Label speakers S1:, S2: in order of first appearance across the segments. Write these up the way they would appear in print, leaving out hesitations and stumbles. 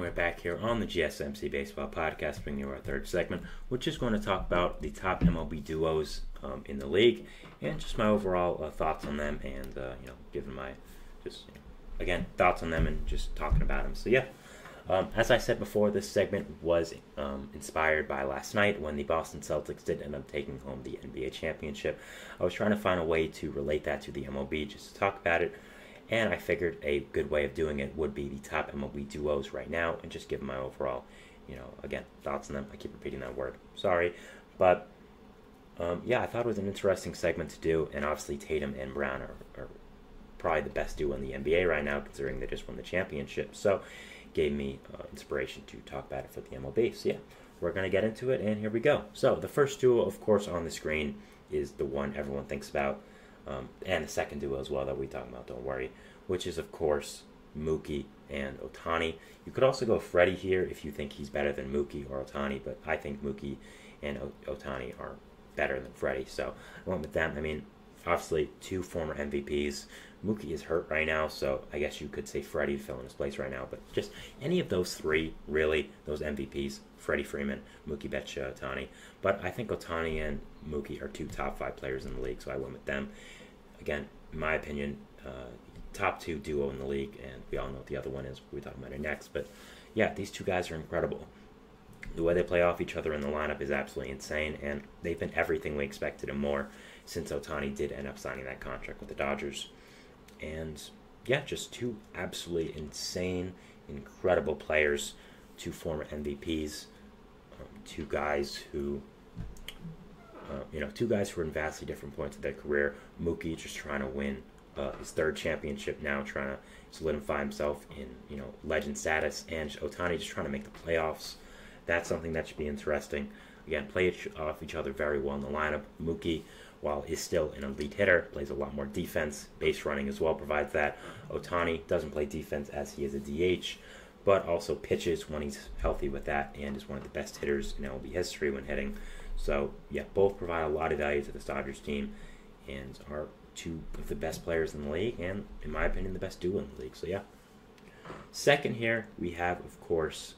S1: we're back here on the GSMC Baseball Podcast, bringing you our third segment, which is going to talk about the top MLB duos in the league, and just my overall thoughts on them, and giving my again thoughts on them and just talking about them. So yeah, as I said before, this segment was inspired by last night when the Boston Celtics did end up taking home the NBA championship. I was trying to find a way to relate that to the MLB, just to talk about it. And I figured a good way of doing it would be the top MLB duos right now and just give my overall, again, thoughts on them. I keep repeating that word. Sorry. But, I thought it was an interesting segment to do. And obviously Tatum and Brown are probably the best duo in the NBA right now, considering they just won the championship. So it gave me inspiration to talk about it for the MLB. So, yeah, we're going to get into it, and here we go. So the first duo, of course, on the screen is the one everyone thinks about. And the second duo as well that we talk about, don't worry, which is, of course, Mookie and Ohtani. You could also go Freddie here if you think he's better than Mookie or Ohtani, but I think Mookie and Ohtani are better than Freddie, so I went with them. I mean, obviously, two former MVPs. Mookie is hurt right now, so I guess you could say Freddie to fill in his place right now, but just any of those three, really, those MVPs, Freddie Freeman, Mookie Betcha, Ohtani. But I think Ohtani and Mookie are two top 5 players in the league, so I went with them. Again, in my opinion, top 2 duo in the league, and we all know what the other one is. We'll be talking about it next. But yeah, these two guys are incredible. The way they play off each other in the lineup is absolutely insane, and they've been everything we expected and more since Ohtani did end up signing that contract with the Dodgers. And yeah, just two absolutely insane, incredible players, two former MVPs, two guys who were in vastly different points of their career. Mookie just trying to win his third championship now, trying to solidify himself in legend status, and Ohtani just trying to make the playoffs. That's something that should be interesting. Again, play off each other very well in the lineup. Mookie, while he's still an elite hitter, plays a lot more defense. Base running as well provides that. Ohtani doesn't play defense as he is a DH, but also pitches when he's healthy with that, and is one of the best hitters in MLB history when hitting. So, yeah, both provide a lot of value to the Dodgers team and are two of the best players in the league and, in my opinion, the best duo in the league. So, yeah. Second here, we have, of course,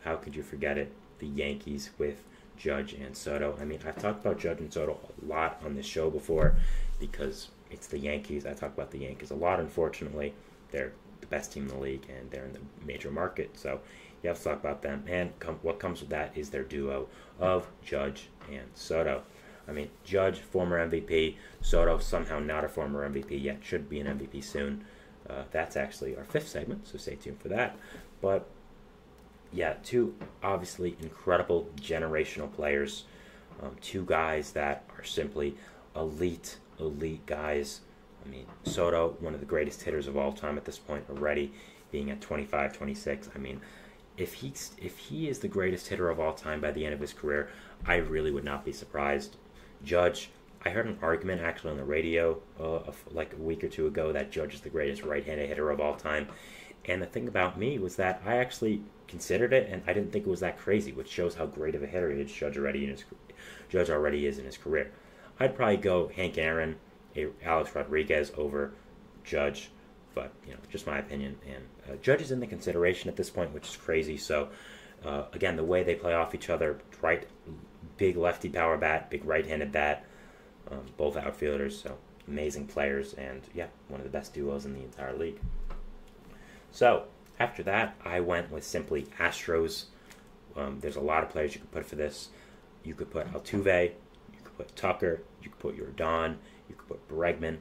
S1: how could you forget it, the Yankees with Judge and Soto. I mean, I've talked about Judge and Soto a lot on this show before because it's the Yankees. I talk about the Yankees a lot, unfortunately. They're the best team in the league, and they're in the major market. So, you have to talk about them. And what comes with that is their duo of Judge and Soto. I mean, Judge, former MVP. Soto, somehow not a former MVP yet. Should be an MVP soon. That's actually our 5th segment, so stay tuned for that. But, yeah, two obviously incredible generational players. Two guys that are simply elite guys. I mean, Soto, one of the greatest hitters of all time at this point already, being at 25, 26. I mean, if he is the greatest hitter of all time by the end of his career, I really would not be surprised. Judge, I heard an argument actually on the radio like a week or two ago that Judge is the greatest right-handed hitter of all time. And the thing about me was that I actually considered it, and I didn't think it was that crazy, which shows how great of a hitter Judge already is in his career. I'd probably go Hank Aaron, Alex Rodriguez over Judge, but just my opinion. And Judge is in the consideration at this point, which is crazy. So again, the way they play off each other, right, big lefty power bat, big right-handed bat, both outfielders, so amazing players, and yeah, one of the best duos in the entire league. So after that, I went with simply Astros. There's a lot of players you could put for this. You could put Altuve, you could put Tucker, you could put Jordan, you could put Bregman.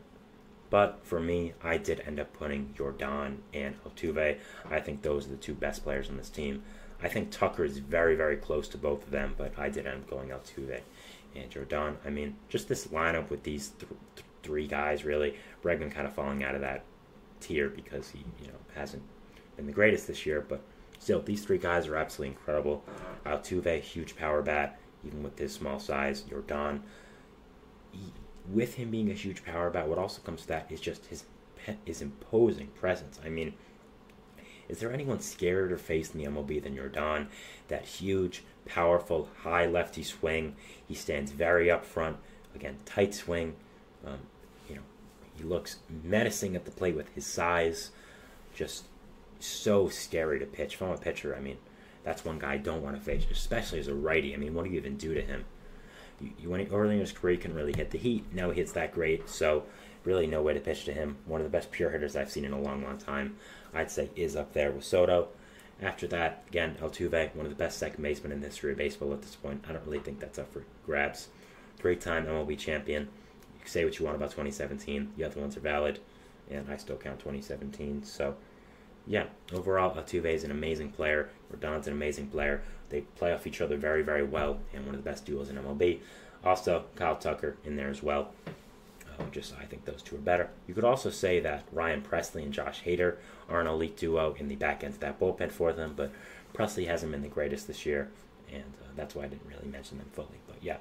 S1: But for me, I did end up putting Jordan and Altuve. I think those are the two best players on this team. I think Tucker is very, very close to both of them, but I did end up going Altuve and Jordan. I mean, just this lineup with these three guys, really. Bregman kind of falling out of that tier because he, hasn't been the greatest this year, but still, these three guys are absolutely incredible. Altuve, huge power bat, even with his small size. Jordan, with him being a huge power bat, what also comes to that is just his imposing presence. I mean, is there anyone scarier to face in the MLB than Jordan? That huge, powerful, high lefty swing. He stands very up front. Again, tight swing. He looks menacing at the plate with his size. Just so scary to pitch. If I'm a pitcher, I mean, that's one guy I don't want to face, especially as a righty. I mean, what do you even do to him? Early in his career, he couldn't really hit the heat. Now he hits that great, so really no way to pitch to him. One of the best pure hitters I've seen in a long, long time, I'd say, is up there with Soto. After that, again, Altuve, one of the best second basemen in the history of baseball at this point. I don't really think that's up for grabs. 3-time MLB champion. You can say what you want about 2017. The other ones are valid, and I still count 2017. So, yeah, overall, Altuve is an amazing player. Rodon's an amazing player. They play off each other very, very well, and one of the best duos in MLB. Also, Kyle Tucker in there as well. I think those two are better. You could also say that Ryan Presley and Josh Hader are an elite duo in the back end of that bullpen for them, but Presley hasn't been the greatest this year, and that's why I didn't really mention them fully. But yeah.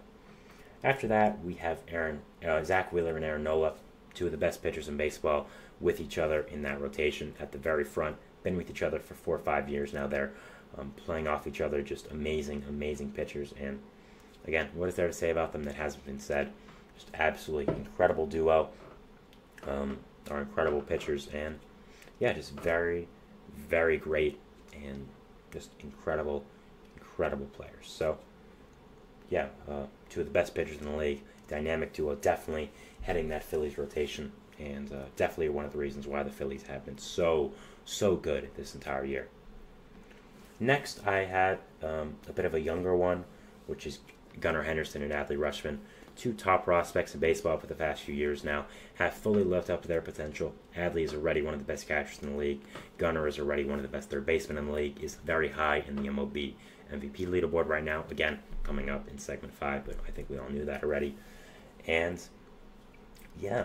S1: After that, we have Zach Wheeler and Aaron Nola, two of the best pitchers in baseball, with each other in that rotation at the very front. Been with each other for 4 or 5 years now. They're playing off each other, just amazing, amazing pitchers. And again, what is there to say about them that hasn't been said? Just absolutely incredible duo. Are incredible pitchers, and yeah, just very, very great, and just incredible, incredible players. So yeah, two of the best pitchers in the league. Dynamic duo, definitely heading that Phillies rotation, and definitely one of the reasons why the Phillies have been so good this entire year. Next, I had a bit of a younger one, which is Gunnar Henderson and Adley Rutschman. Two top prospects in baseball for the past few years now, have fully lived up to their potential. Adley is already one of the best catchers in the league. Gunnar is already one of the best third basemen in the league, is very high in the MLB MVP leaderboard right now. Again, coming up in segment 5, but I think we all knew that already. And yeah,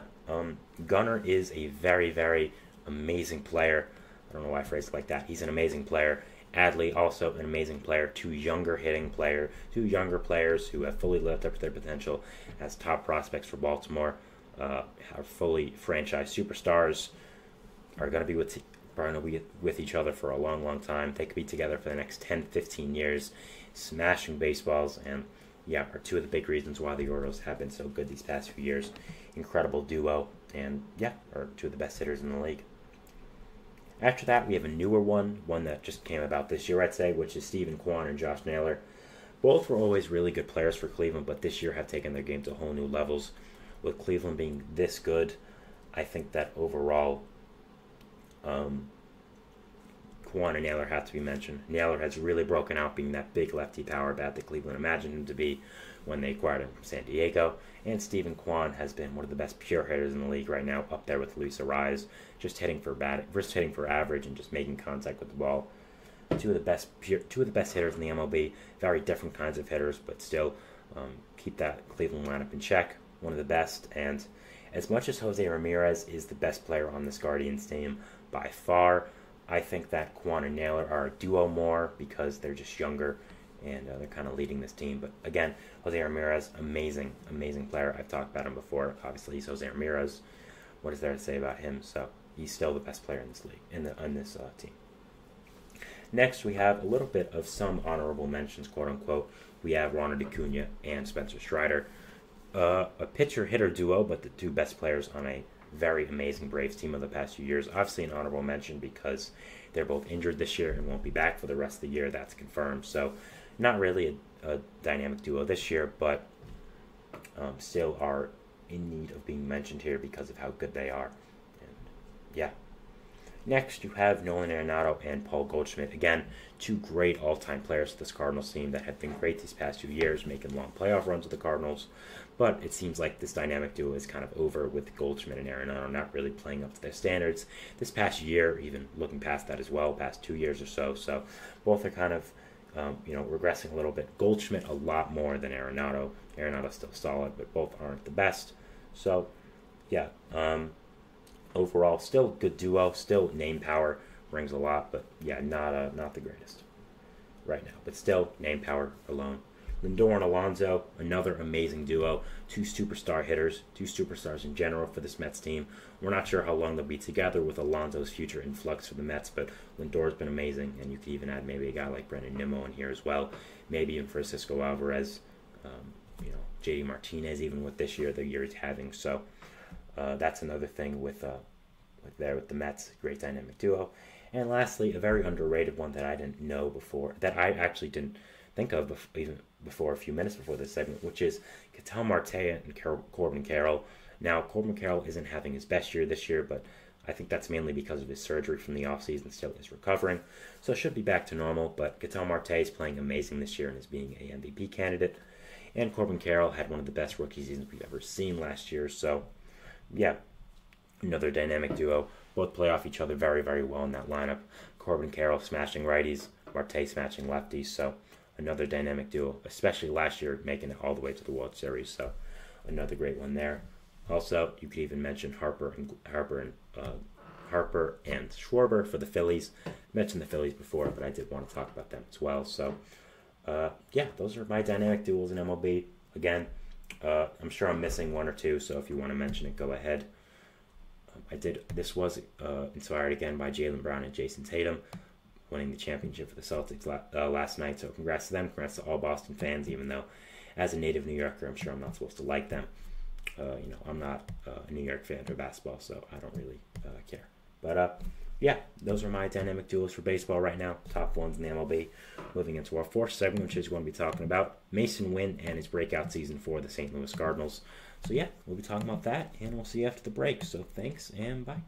S1: Gunnar is a very, very amazing player. I don't know why I phrased it like that. He's an amazing player. Adley, also an amazing player. Two younger players who have fully lived up to their potential as top prospects for Baltimore, are fully franchise superstars, are going to be with each other for a long, long time. They could be together for the next 10, 15 years, smashing baseballs, and yeah, are two of the big reasons why the Orioles have been so good these past few years. Incredible duo, and yeah, are two of the best hitters in the league. After that, we have a newer one that just came about this year, I'd say, which is Stephen Kwan and Josh Naylor. Both were always really good players for Cleveland, but this year have taken their game to whole new levels. With Cleveland being this good, I think that overall, Kwan and Naylor have to be mentioned. Naylor has really broken out being that big lefty power bat that Cleveland imagined him to be when they acquired him from San Diego. And Stephen Kwan has been one of the best pure hitters in the league right now, up there with Luis Arraez, just hitting for average and just making contact with the ball. Two of the best hitters in the MLB. Very different kinds of hitters, but still keep that Cleveland lineup in check. One of the best. And as much as Jose Ramirez is the best player on this Guardians team by far, I think that Kwan and Naylor are a duo more because they're just younger and they're kind of leading this team. But again, Jose Ramirez, amazing, amazing player. I've talked about him before. Obviously, he's Jose Ramirez. What is there to say about him? So he's still the best player in this league, in this team. Next, we have a little bit of some honorable mentions, quote unquote. We have Ronald Acuna and Spencer Strider, a pitcher-hitter duo, but the two best players on a very amazing Braves team of the past few years. Obviously, an honorable mention because they're both injured this year and won't be back for the rest of the year. That's confirmed. So, not really a dynamic duo this year, but still are in need of being mentioned here because of how good they are. And yeah. Next, you have Nolan Arenado and Paul Goldschmidt. Again, two great all-time players for this Cardinals team that have been great these past few years, making long playoff runs with the Cardinals. But it seems like this dynamic duo is kind of over with Goldschmidt and Arenado not really playing up to their standards this past year, even looking past that as well, past 2 years or so. So both are kind of regressing a little bit. Goldschmidt a lot more than Arenado. Arenado's still solid, but both aren't the best. So, yeah. Overall, still good duo. Still name power brings a lot, but yeah, not the greatest right now. But still, name power alone. Lindor and Alonso, another amazing duo. Two superstar hitters, two superstars in general for this Mets team. We're not sure how long they'll be together with Alonso's future influx for the Mets, but Lindor's been amazing, and you could even add maybe a guy like Brandon Nimmo in here as well. Maybe even Francisco Alvarez, JD Martinez, even with this year, the year he's having. So that's another thing with the Mets, great dynamic duo. And lastly, a very underrated one that I didn't know before, that I actually didn't think of even before a few minutes before this segment, which is Ketel Marte and Corbin Carroll. Now, Corbin Carroll isn't having his best year this year, but I think that's mainly because of his surgery from the offseason, still is recovering. So should be back to normal, but Ketel Marte is playing amazing this year and is being a MVP candidate. And Corbin Carroll had one of the best rookie seasons we've ever seen last year. So, yeah, another dynamic duo. Both play off each other very, very well in that lineup. Corbin Carroll smashing righties, Marte smashing lefties. So, another dynamic duo, especially last year, making it all the way to the World Series. So, another great one there. Also, you could even mention Harper and Schwarber for the Phillies. I mentioned the Phillies before, but I did want to talk about them as well. So, yeah, those are my dynamic duels in MLB. Again, I'm sure I'm missing one or two, so if you want to mention it, go ahead. This was inspired again by Jaylen Brown and Jason Tatum winning the championship for the Celtics last night. So congrats to them. Congrats to all Boston fans, even though as a native New Yorker, I'm sure I'm not supposed to like them. I'm not a New York fan of basketball, so I don't really care. But, yeah, those are my dynamic duels for baseball right now. Top ones in the MLB. Moving into our fourth segment, which is going to be talking about Mason Wynn and his breakout season for the St. Louis Cardinals. So, yeah, we'll be talking about that, and we'll see you after the break. So, thanks, and bye.